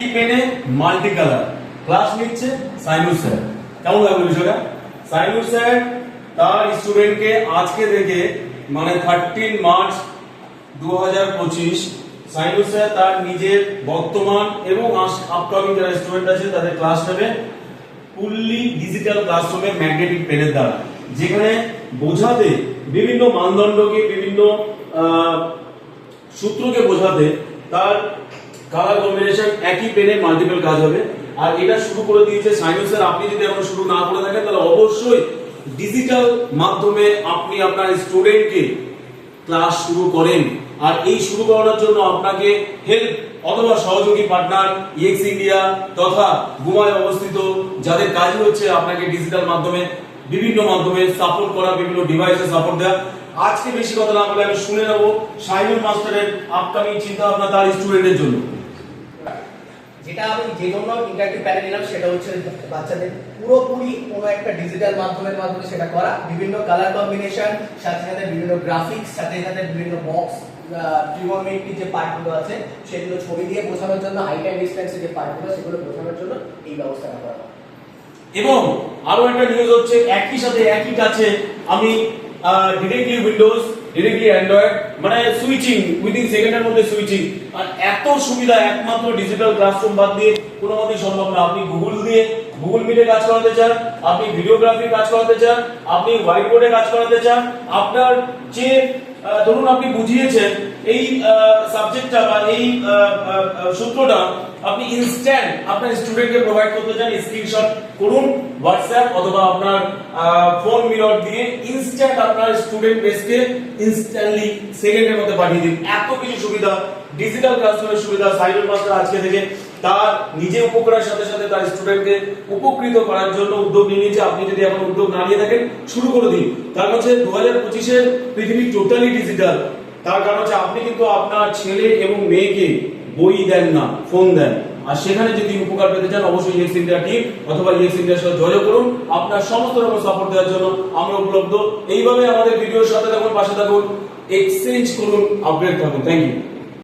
পেনে multi colour class নিচ্ছে Sainur sir. কেমন লাগলো বিষয়টা? সাইনুর স্যার তার স্টুডেন্টকে আজকে থেকে মানে 13 মার্চ 2025 সাইনুর স্যার তার নিজের বর্তমান এবং আপকামিং যারা স্টুডেন্ট আছে তাদের ক্লাস নেবে ফুললি ডিজিটাল ক্লাসরুমে ম্যাগনেটিক পেনের দ্বারা, যেখানে বোঝাতে বিভিন্ন মানদণ্ডকে বিভিন্ন সূত্রকে বোঝাতে তার কালার কম্বিনেশন একই পেনে মাল্টিপল কাজ হবে। আর এটা শুরু করে দিয়েছে সাইনুর স্যার। আপনি যদি এখন শুরু না করে থাকেন তাহলে অবশ্যই ডিজিটাল মাধ্যমে আপনি আপনার স্টুডেন্টকে ক্লাস শুরু করেন। আর এই শুরু করানোর জন্য আপনাকে হেল্প অথবা সহযোগী পার্টনার ইএক্স ইন্ডিয়া তথা গুমায় অবস্থিত যাদের কাজ হচ্ছে আপনাকে ডিজিটাল মাধ্যমে বিভিন্ন মাধ্যমে সাপোর্ট করা, বিভিন্ন ডিভাইসে সাপোর্ট দেওয়া। আজকে বেশি কথা না বলে আমি শুনে নেব সাইনুর মাস্টারের আপকামিং চিন্তা ভাবনা তার স্টুডেন্টের জন্য। যেটা আমি যে জন্য ইন্টারঅ্যাক্টিভ প্যানেল নিলাম সেটা হচ্ছে বাচ্চাদের পুরোপুরি কোনো একটা ডিজিটাল মাধ্যমে সেটা করা, বিভিন্ন কালার কম্বিনেশন, সাথে সাথে বিভিন্ন গ্রাফিক্স, সাথে সাথে বিভিন্ন বক্স ট্রিগোনোমেট্রি যে পার্টগুলো আছে সেগুলো ছবি দিয়ে বোঝানোর জন্য, হাইট অ্যান্ড ডিসটেন্সের যে পার্টগুলো সেগুলো বোঝানোর জন্য এই ব্যবস্থাটা করা। এবং আরো একটা নিউজ হচ্ছে একই সাথে একই কাছে আমি ডিরেক্টলি উইন্ডোজ ডিরেক্টলি অ্যান্ড্রয়েড মানে সুইচিং উইদিন সেকেন্ডের মধ্যে সুইচিং। আর এত সুবিধা একমাত্র ডিজিটাল ক্লাসরুম বাদ দিয়ে কোনো মতেই সম্ভব না। আপনি গুগল মিটে কাজ করাতে চান, আপনি ভিডিওগ্রাফি কাজ করাতে চান, আপনি হোয়াইট বোর্ডে কাজ করাতে চান, আপনার যে ধরুন আপনি বুঝিয়েছেন এই সাবজেক্টটা বা এই সূত্রটা আপনি ইনস্ট্যান্ট আপনার স্টুডেন্টকে প্রোভাইড করতে চান, স্ক্রিনশট করুন হোয়াটসঅ্যাপ অথবা আপনার ফোন মিরর দিয়ে ইনস্ট্যান্ট আপনার স্টুডেন্ট বেসকে ইনস্ট্যান্টলি সেকেন্ডের মধ্যে পাঠিয়ে দিন। এত কিছু সুবিধা ডিজিটাল ক্লাসরুমের সুবিধা সাইনুর মাস্টার আজকে থেকে তার নিজে উপকারের সাথে সাথে তার স্টুডেন্টকে উপকৃত করার জন্য উদ্যোগ নিয়ে নিয়েছে। আপনি যদি এখন উদ্যোগ না নিয়ে থাকেন শুরু করে দিন। তার কাছে 2025 পৃথিবী টোটালি ডিজিটাল। তার কারণ হচ্ছে আপনি কিন্তু আপনার ছেলে এবং মেয়েকে বই দেন না, ফোন দেন। আর সেখানে যদি উপকার পেতে চান অবশ্যই ইএক্স ইন্ডিয়া টিম অথবা ইএক্স ইন্ডিয়ার সাথে যোগাযোগ করুন। আপনার সমস্ত রকম সাপোর্ট দেওয়ার জন্য আমরা উপলব্ধ। এইভাবে আমাদের ভিডিওর সাথে থাকুন, পাশে থাকুন, এক্সচেঞ্জ করুন, আপডেট থাকুন। Thank you.